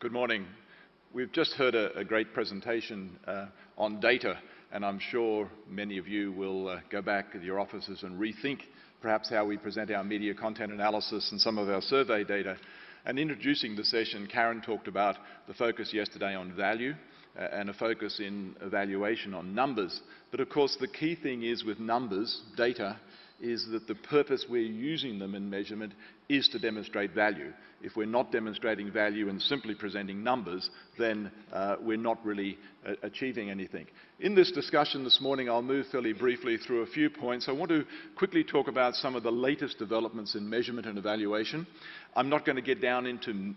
Good morning. We've just heard a great presentation on data, and I'm sure many of you will go back to your offices and rethink perhaps how we present our media content analysis and some of our survey data. And introducing the session, Karen talked about the focus yesterday on value and a focus in evaluation on numbers. But of course, the key thing is with numbers, data, is that the purpose we're using them in measurement is to demonstrate value. If we're not demonstrating value and simply presenting numbers, then we're not really achieving anything. In this discussion this morning, I'll move fairly briefly through a few points. I want to quickly talk about some of the latest developments in measurement and evaluation. I'm not going to get down into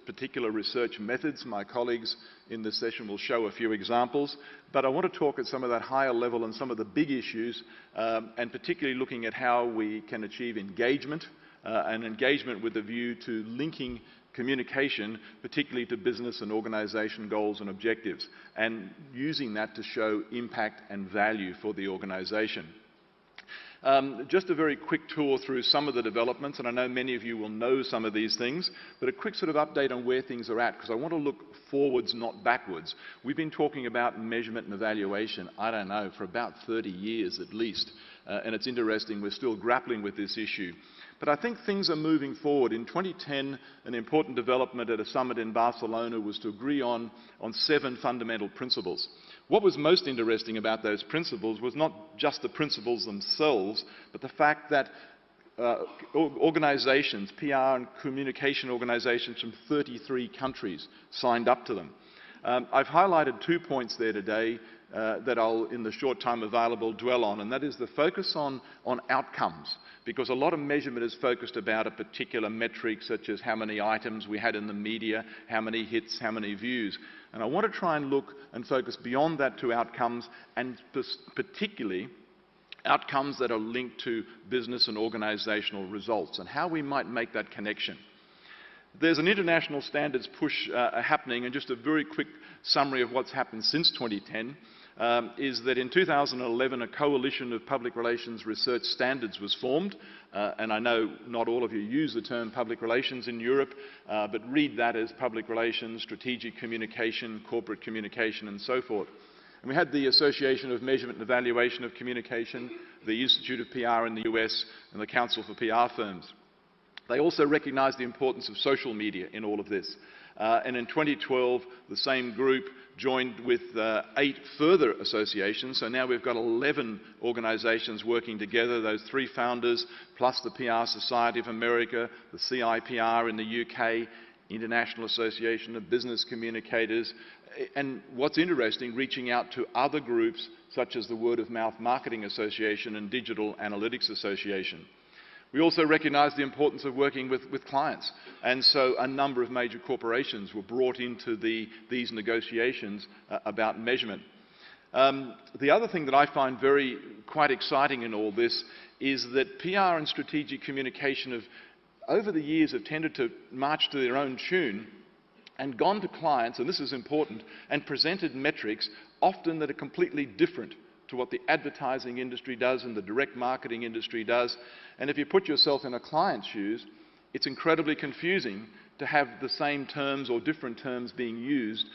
particular research methods. My colleagues in this session will show a few examples, but I want to talk at some of that higher level and some of the big issues, and particularly looking at how we can achieve engagement, and engagement with a view to linking communication, particularly to business and organisation goals and objectives, and using that to show impact and value for the organisation. Just a very quick tour through some of the developments, and I know many of you will know some of these things, but a quick sort of update on where things are at, because I want to look forwards, not backwards. We've been talking about measurement and evaluation, I don't know, for about 30 years at least, and it's interesting, we're still grappling with this issue. But I think things are moving forward. In 2010, an important development at a summit in Barcelona was to agree on 7 fundamental principles. What was most interesting about those principles was not just the principles themselves, but the fact that organisations, PR and communication organisations from 33 countries signed up to them. I've highlighted 2 points there today that I'll, in the short time available, dwell on, and that is the focus on outcomes, because a lot of measurement is focused about a particular metric, such as how many items we had in the media, how many hits, how many views. And I want to try and look and focus beyond that to outcomes, and particularly outcomes that are linked to business and organisational results, and how we might make that connection. There's an international standards push happening, and just a very quick summary of what's happened since 2010 is that in 2011 a coalition of public relations research standards was formed, and I know not all of you use the term public relations in Europe, but read that as public relations, strategic communication, corporate communication and so forth. And we had the Association of Measurement and Evaluation of Communication, the Institute of PR in the US, and the Council for PR Firms. They also recognised the importance of social media in all of this. And in 2012, the same group joined with 8 further associations. So now we've got 11 organisations working together, those 3 founders, plus the PR Society of America, the CIPR in the UK, International Association of Business Communicators, and what's interesting, reaching out to other groups such as the Word of Mouth Marketing Association and Digital Analytics Association. We also recognise the importance of working with clients, and so a number of major corporations were brought into these negotiations about measurement. The other thing that I find quite exciting in all this is that PR and strategic communication have, over the years, have tended to march to their own tune and gone to clients, and this is important, and presented metrics often that are completely different to what the advertising industry does and the direct marketing industry does. And if you put yourself in a client's shoes, it's incredibly confusing to have the same terms or different terms being used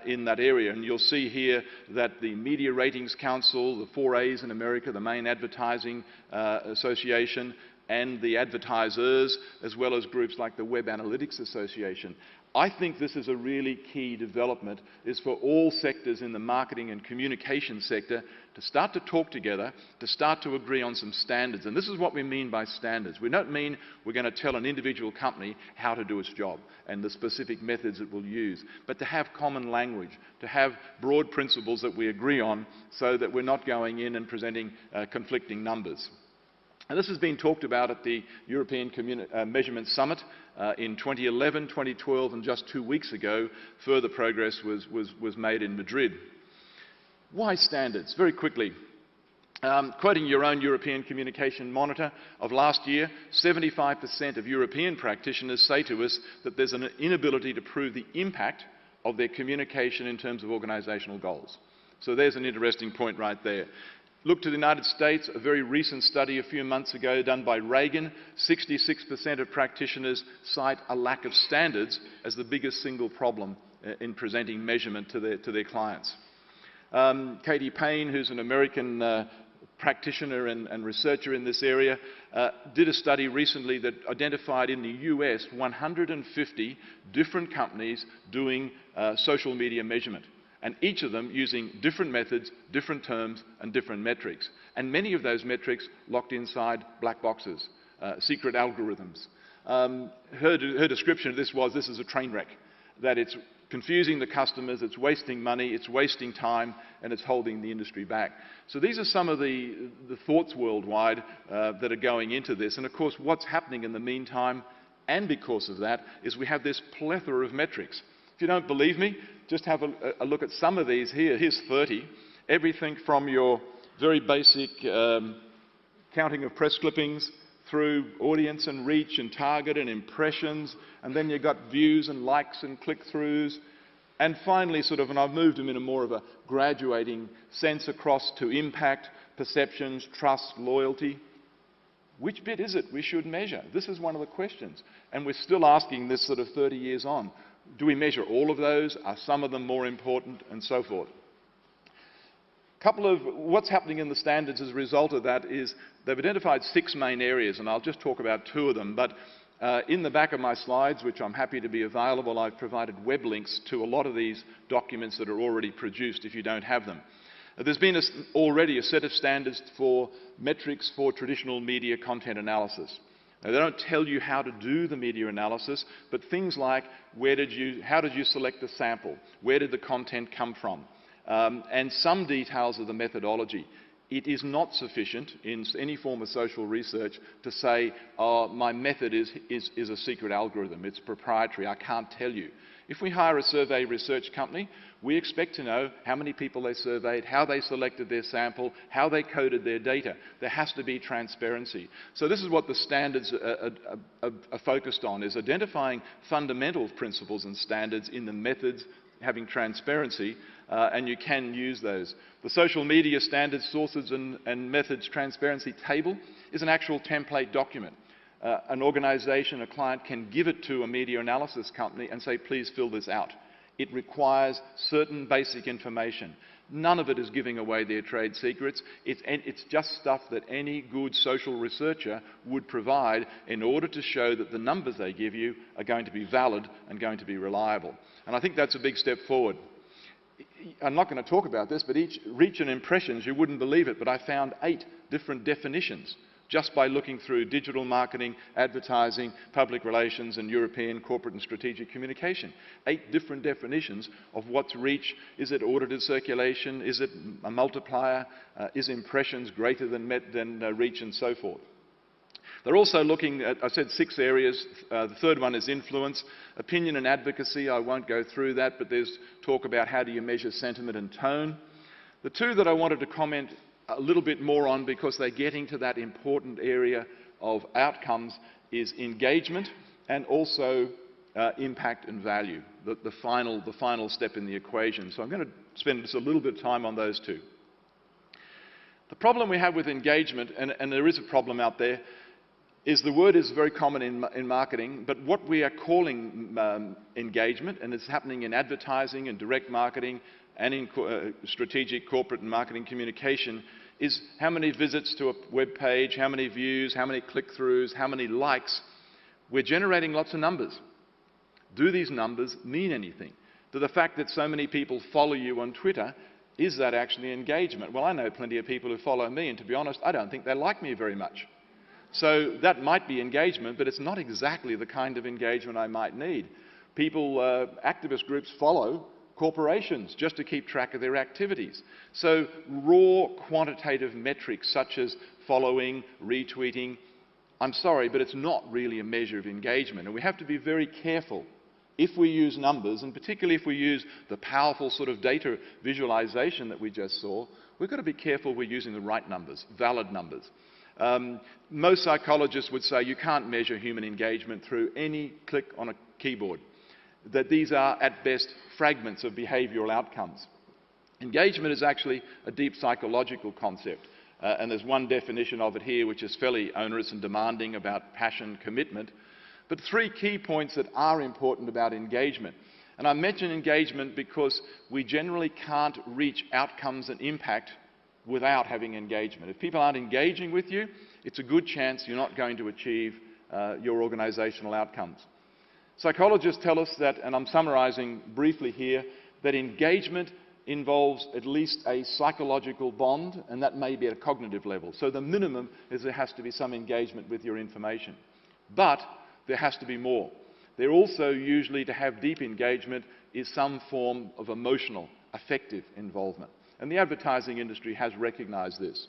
in that area. And you'll see here that the Media Ratings Council, the 4As in America, the main advertising association, and the advertisers, as well as groups like the Web Analytics Association. I think this is a really key development, is for all sectors in the marketing and communication sector to start to talk together, to start to agree on some standards. And this is what we mean by standards. We don't mean we're going to tell an individual company how to do its job and the specific methods it will use, but to have common language, to have broad principles that we agree on so that we're not going in and presenting conflicting numbers. And this has been talked about at the European Measurement Summit in 2011, 2012, and just 2 weeks ago, further progress was made in Madrid. Why standards? Very quickly. Quoting your own European Communication Monitor of last year, 75% of European practitioners say to us that there's an inability to prove the impact of their communication in terms of organisational goals. So there's an interesting point right there. Look to the United States, a very recent study a few months ago done by Reagan. 66% of practitioners cite a lack of standards as the biggest single problem in presenting measurement to their clients. Katie Payne, who's an American practitioner and researcher in this area, did a study recently that identified in the US 150 different companies doing social media measurement, and each of them using different methods, different terms, and different metrics. And many of those metrics locked inside black boxes, secret algorithms. Her description of this was, this is a train wreck, that it's confusing the customers, it's wasting money, it's wasting time, and it's holding the industry back. So these are some of the thoughts worldwide that are going into this. And of course, what's happening in the meantime, and because of that, is we have this plethora of metrics. If you don't believe me, just have a look at some of these here. Here's 30. Everything from your very basic counting of press clippings through audience and reach and target and impressions, and then you've got views and likes and click-throughs, and finally and I've moved them in a more of a graduating sense across to impact, perceptions, trust, loyalty. Which bit is it we should measure? This is one of the questions, and we're still asking this 30 years on. Do we measure all of those? Are some of them more important? And so forth. What's happening in the standards as a result of that is they've identified 6 main areas, and I'll just talk about 2 of them. But in the back of my slides, which I'm happy to be available, I've provided web links to a lot of these documents that are already produced if you don't have them. There's been already a set of standards for metrics for traditional media content analysis. Now, they don't tell you how to do the media analysis, but things like how did you select the sample? Where did the content come from? And some details of the methodology. It is not sufficient in any form of social research to say, oh, my method is a secret algorithm, it's proprietary, I can't tell you. If we hire a survey research company, we expect to know how many people they surveyed, how they selected their sample, how they coded their data. There has to be transparency. So this is what the standards are focused on, is identifying fundamental principles and standards in the methods, having transparency, and you can use those. The social media standards, sources and methods transparency table is an actual template document. An organization, a client can give it to a media analysis company and say, please fill this out. It requires certain basic information. None of it is giving away their trade secrets. It's just stuff that any good social researcher would provide in order to show that the numbers they give you are going to be valid and going to be reliable. And I think that's a big step forward. I'm not going to talk about this, but each reach and impressions, you wouldn't believe it, but I found 8 different definitions just by looking through digital marketing, advertising, public relations, and European corporate and strategic communication. 8 different definitions of what's reach. Is it audited circulation? Is it a multiplier? Is impressions greater than reach, and so forth? They're also looking at, I said, 6 areas. The third one is influence. Opinion and advocacy, I won't go through that, but there's talk about how do you measure sentiment and tone. The 2 that I wanted to comment a little bit more on, because they're getting to that important area of outcomes, is engagement and also impact and value, the final step in the equation. So I'm going to spend just a little bit of time on those 2. The problem we have with engagement, and there is a problem out there, is the word is very common in marketing, but what we are calling engagement, and it's happening in advertising and direct marketing and in strategic corporate and marketing communication, is how many visits to a web page, how many views, how many click-throughs, how many likes. We're generating lots of numbers. Do these numbers mean anything? Do the fact that so many people follow you on Twitter, is that actually engagement? Well, I know plenty of people who follow me, and to be honest, I don't think they like me very much. So that might be engagement, but it's not exactly the kind of engagement I might need. People, activist groups follow corporations just to keep track of their activities. So raw quantitative metrics such as following, retweeting, I'm sorry, but it's not really a measure of engagement. And we have to be very careful if we use numbers, and particularly if we use the powerful data visualization that we just saw. We've got to be careful we're using the right numbers, valid numbers. Most psychologists would say you can't measure human engagement through any click on a keyboard, that these are at best fragments of behavioural outcomes. Engagement is actually a deep psychological concept, and there's one definition of it here which is fairly onerous and demanding about passion, commitment, but three key points that are important about engagement. And I mention engagement because we generally can't reach outcomes and impact without having engagement. If people aren't engaging with you, it's a good chance you're not going to achieve your organisational outcomes. Psychologists tell us that, and I'm summarising briefly here, that engagement involves at least a psychological bond, and that may be at a cognitive level. So the minimum is there has to be some engagement with your information. But there has to be more. There also usually, to have deep engagement, is some form of emotional, affective involvement. And the advertising industry has recognised this.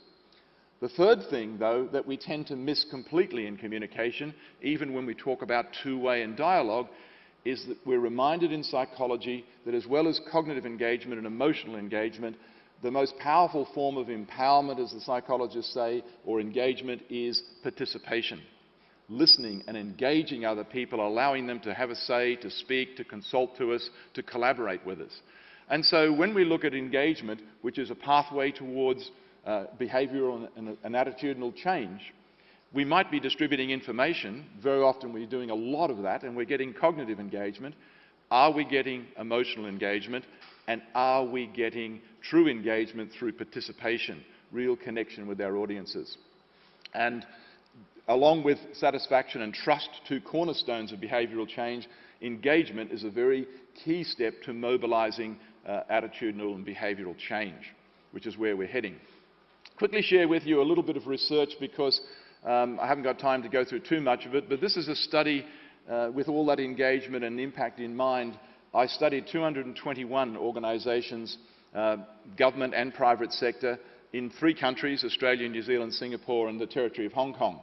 The third thing, though, that we tend to miss completely in communication, even when we talk about two-way and dialogue, is that we're reminded in psychology that as well as cognitive engagement and emotional engagement, the most powerful form of empowerment, as the psychologists say, or engagement, is participation. Listening and engaging other people, allowing them to have a say, to speak, to consult to us, to collaborate with us. And so when we look at engagement, which is a pathway towards behavioural and attitudinal change, we might be distributing information. Very often we're doing a lot of that, and we're getting cognitive engagement. Are we getting emotional engagement? And are we getting true engagement through participation, real connection with our audiences? And along with satisfaction and trust, two cornerstones of behavioural change, engagement is a very key step to mobilising attitudinal and behavioural change, which is where we're heading. Quickly share with you a little bit of research because I haven't got time to go through too much of it, but this is a study with all that engagement and impact in mind. I studied 221 organisations, government and private sector, in 3 countries, Australia, New Zealand, Singapore and the territory of Hong Kong.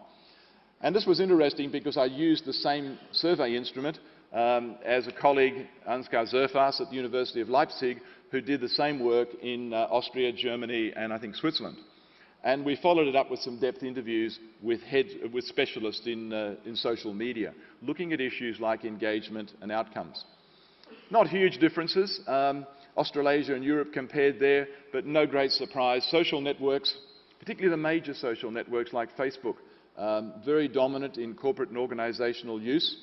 And this was interesting because I used the same survey instrument as a colleague, Ansgar Zerfas, at the University of Leipzig, who did the same work in Austria, Germany and I think Switzerland. And we followed it up with some depth interviews with specialists in social media, looking at issues like engagement and outcomes. Not huge differences. Australasia and Europe compared there, but no great surprise. Social networks, particularly the major social networks like Facebook, very dominant in corporate and organisational use,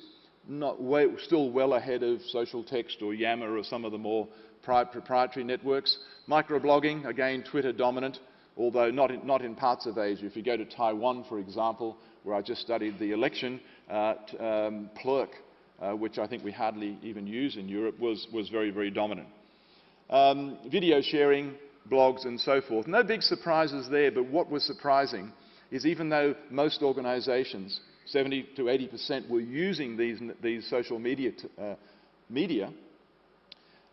still well ahead of social text or Yammer or some of the more proprietary networks. Microblogging, again, Twitter dominant, although not in parts of Asia. If you go to Taiwan, for example, where I just studied the election, Plurk, which I think we hardly even use in Europe, was very, very dominant. Video sharing, blogs and so forth. No big surprises there, but what was surprising is even though most organisations, 70 to 80%, were using these social media,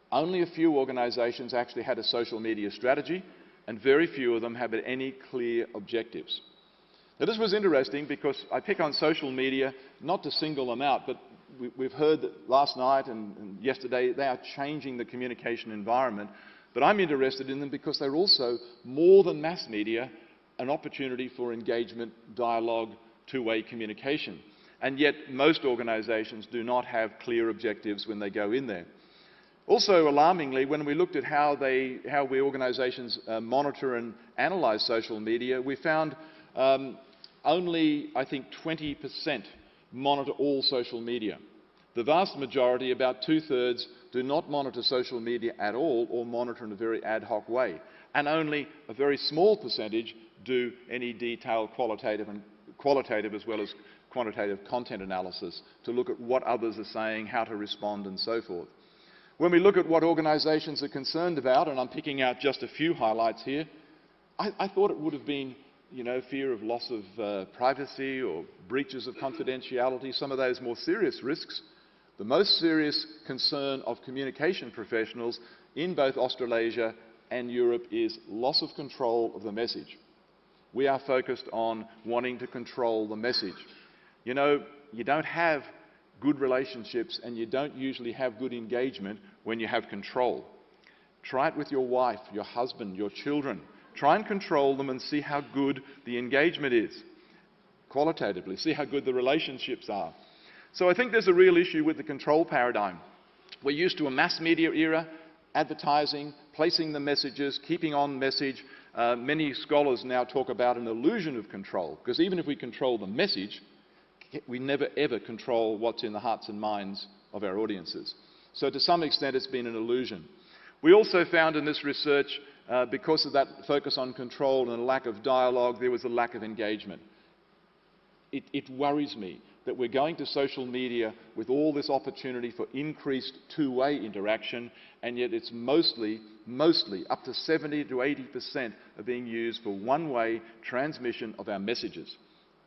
only a few organisations actually had a social media strategy, and very few of them have any clear objectives. Now this was interesting because I pick on social media not to single them out, but we've heard that last night and yesterday they are changing the communication environment, but I'm interested in them because they're also, more than mass media, an opportunity for engagement, dialogue, two-way communication. And yet most organisations do not have clear objectives when they go in there. Also, alarmingly, when we looked at how organisations monitor and analyse social media, we found only, I think, 20% monitor all social media. The vast majority, about 2/3, do not monitor social media at all or monitor in a very ad hoc way. And only a very small percentage do any detailed qualitative as well as quantitative content analysis to look at what others are saying, how to respond and so forth. When we look at what organisations are concerned about, and I'm picking out just a few highlights here, I thought it would have been, fear of loss of privacy or breaches of confidentiality, some of those more serious risks. The most serious concern of communication professionals in both Australasia and Europe is loss of control of the message. We are focused on wanting to control the message. You don't have good relationships and you don't usually have good engagement when you have control. Try it with your wife, your husband, your children. Try and control them and see how good the engagement is. Qualitatively, see how good the relationships are. So I think there's a real issue with the control paradigm. We're used to a mass media era, advertising, placing the messages, keeping on message. Many scholars now talk about an illusion of control, because even if we control the message, we never ever control what's in the hearts and minds of our audiences. So to some extent it's been an illusion. We also found in this research, because of that focus on control and a lack of dialogue, there was a lack of engagement. It worries me that we're going to social media with all this opportunity for increased two-way interaction, and yet it's mostly up to 70 to 80% are being used for one-way transmission of our messages,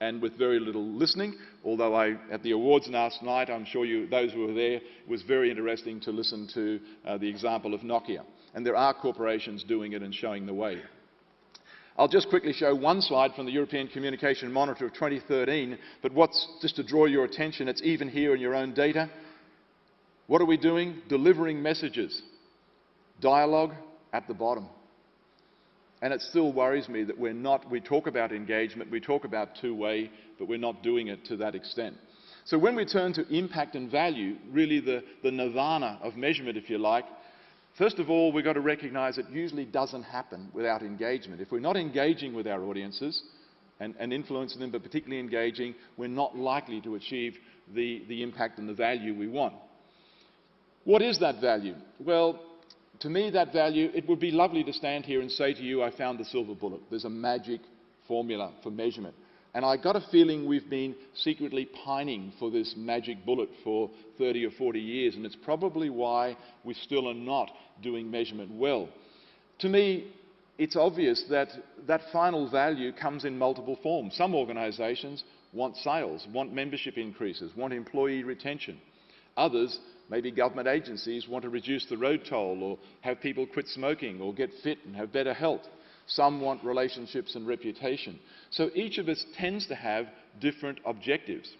and with very little listening. Although at the awards last night, I'm sure those who were there, it was very interesting to listen to the example of Nokia. And there are corporations doing it and showing the way. I'll just quickly show one slide from the European Communication Monitor of 2013, but just to draw your attention, it's even here in your own data. What are we doing? Delivering messages. Dialogue at the bottom. And it still worries me that we talk about engagement, we talk about two-way, but we're not doing it to that extent. So when we turn to impact and value, really the nirvana of measurement, if you like, first of all, we've got to recognise it usually doesn't happen without engagement. If we're not engaging with our audiences and influencing them, but particularly engaging, we're not likely to achieve the impact and the value we want. What is that value? Well, to me, that value, it would be lovely to stand here and say to you, I found the silver bullet. There's a magic formula for measurement. And I got a feeling we've been secretly pining for this magic bullet for 30 or 40 years, and it's probably why we still are not doing measurement well. To me, it's obvious that that final value comes in multiple forms. Some organisations want sales, want membership increases, want employee retention. Others, maybe government agencies, want to reduce the road toll or have people quit smoking or get fit and have better health. Some want relationships and reputation. So each of us tends to have different objectives.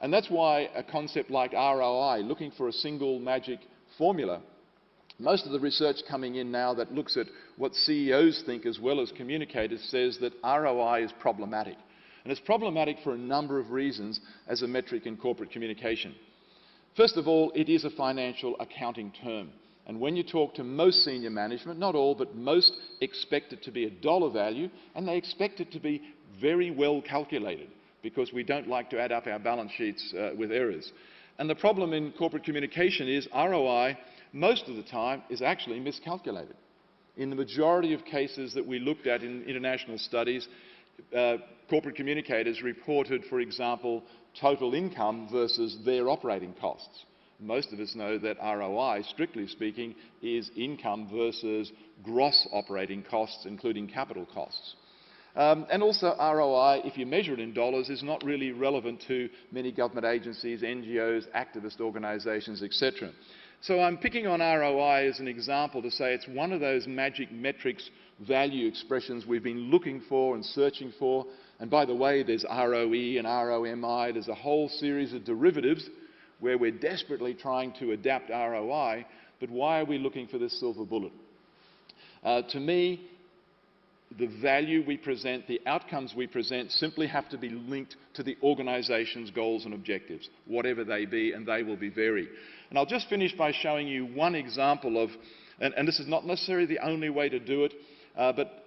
And that's why a concept like ROI, looking for a single magic formula, most of the research coming in now that looks at what CEOs think as well as communicators says that ROI is problematic. And it's problematic for a number of reasons as a metric in corporate communication. First of all, it is a financial accounting term. And when you talk to most senior management, not all, but most expect it to be a dollar value, and they expect it to be very well calculated, because we don't like to add up our balance sheets with errors. And the problem in corporate communication is ROI, most of the time, is actually miscalculated. In the majority of cases that we looked at in international studies, corporate communicators reported, for example, total income versus their operating costs. Most of us know that ROI, strictly speaking, is income versus gross operating costs, including capital costs. And also ROI, if you measure it in dollars, is not really relevant to many government agencies, NGOs, activist organisations, etc. So I'm picking on ROI as an example to say it's one of those magic metrics, value expressions we've been looking for and searching for. And by the way, there's ROE and ROMI. There's a whole series of derivatives where we're desperately trying to adapt ROI, but why are we looking for this silver bullet? To me, the value we present, the outcomes we present, simply have to be linked to the organisation's goals and objectives, whatever they be, and they will be varied. And I'll just finish by showing you one example of, and this is not necessarily the only way to do it, but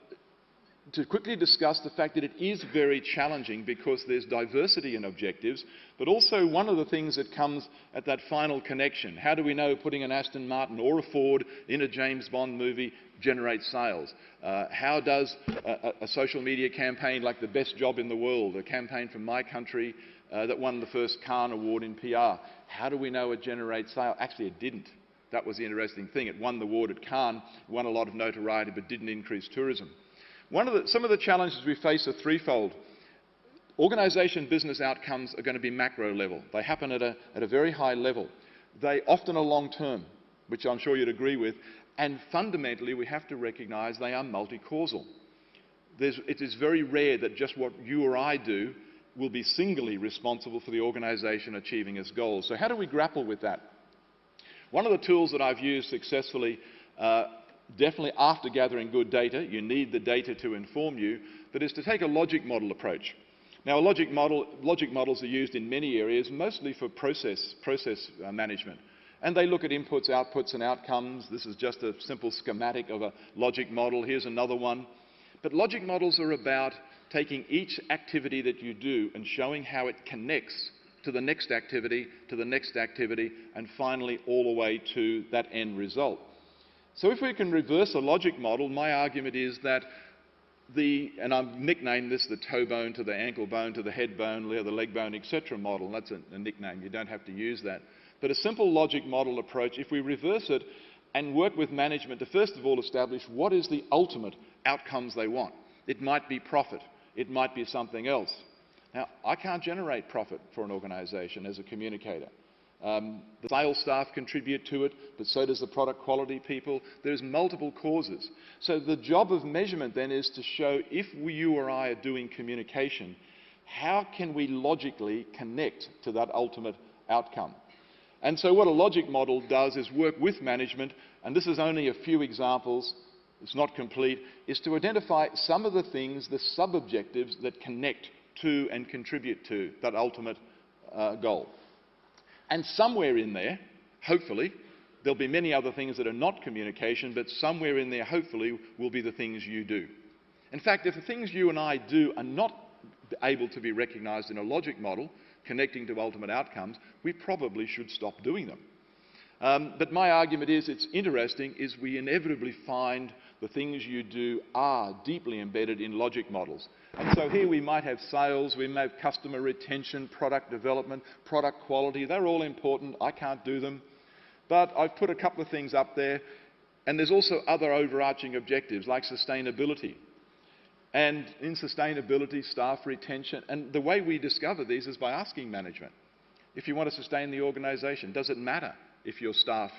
to quickly discuss the fact that it is very challenging because there's diversity in objectives, but also one of the things that comes at that final connection. How do we know putting an Aston Martin or a Ford in a James Bond movie generates sales? How does a social media campaign like The Best Job in the World, a campaign from my country that won the first Cannes Award in PR, how do we know it generates sales? Actually, it didn't. That was the interesting thing. It won the award at Cannes, won a lot of notoriety, but didn't increase tourism. Some of the challenges we face are threefold. Organisation business outcomes are going to be macro level. They happen at a very high level. They often are long term, which I'm sure you'd agree with, and fundamentally we have to recognise they are multi-causal. It is very rare that just what you or I do will be singly responsible for the organisation achieving its goals. So how do we grapple with that? One of the tools that I've used successfully, definitely after gathering good data, you need the data to inform you, but is to take a logic model approach. Now, logic models are used in many areas, mostly for process management. And they look at inputs, outputs, and outcomes. This is just a simple schematic of a logic model. Here's another one. But logic models are about taking each activity that you do and showing how it connects to the next activity, to the next activity, and finally all the way to that end result. So if we can reverse a logic model, my argument is that and I've nicknamed this the toe bone to the ankle bone to the head bone, the leg bone, etc. model. That's a nickname. You don't have to use that. But a simple logic model approach, if we reverse it and work with management to first of all establish what is the ultimate outcomes they want. It might be profit. It might be something else. Now, I can't generate profit for an organisation as a communicator. The sales staff contribute to it, but so does the product quality people. There's multiple causes. So the job of measurement then is to show if you or I are doing communication, how can we logically connect to that ultimate outcome? And so what a logic model does is work with management, and this is only a few examples, it's not complete, is to identify some of the things, the sub-objectives that connect to and contribute to that ultimate goal. And somewhere in there, hopefully, there'll be many other things that are not communication, but somewhere in there, hopefully, will be the things you do. In fact, if the things you and I do are not able to be recognised in a logic model, connecting to ultimate outcomes, we probably should stop doing them. But my argument is, it's interesting, is we inevitably find the things you do are deeply embedded in logic models. And so here we might have sales, we may have customer retention, product development, product quality. They're all important. I can't do them. But I've put a couple of things up there. And there's also other overarching objectives like sustainability. And in sustainability, staff retention. And the way we discover these is by asking management. If you want to sustain the organisation, does it matter if your staff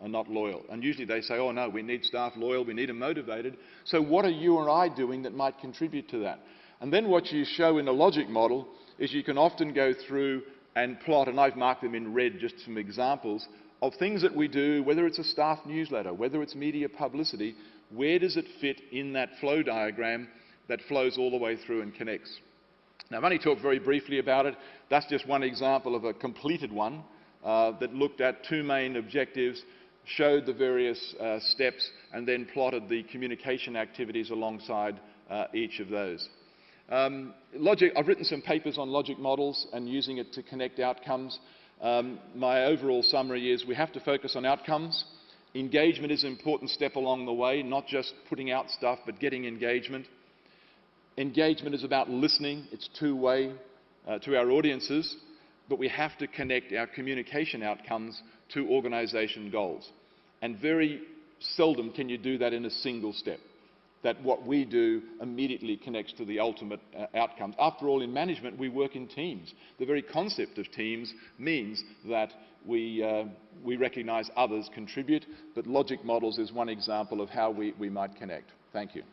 are not loyal? And usually they say, oh no, we need staff loyal, we need them motivated. So what are you or I doing that might contribute to that? And then what you show in a logic model is you can often go through and plot, and I've marked them in red, just some examples, of things that we do, whether it's a staff newsletter, whether it's media publicity, where does it fit in that flow diagram that flows all the way through and connects? Now I've only talked very briefly about it. That's just one example of a completed one that looked at two main objectives, showed the various steps, and then plotted the communication activities alongside each of those. I've written some papers on logic models and using it to connect outcomes. My overall summary is we have to focus on outcomes. Engagement is an important step along the way, not just putting out stuff, but getting engagement. Engagement is about listening. It's two-way to our audiences, but we have to connect our communication outcomes to organisation goals. And very seldom can you do that in a single step, that what we do immediately connects to the ultimate outcomes. After all, in management, we work in teams. The very concept of teams means that we recognise others contribute, but logic models is one example of how we might connect. Thank you.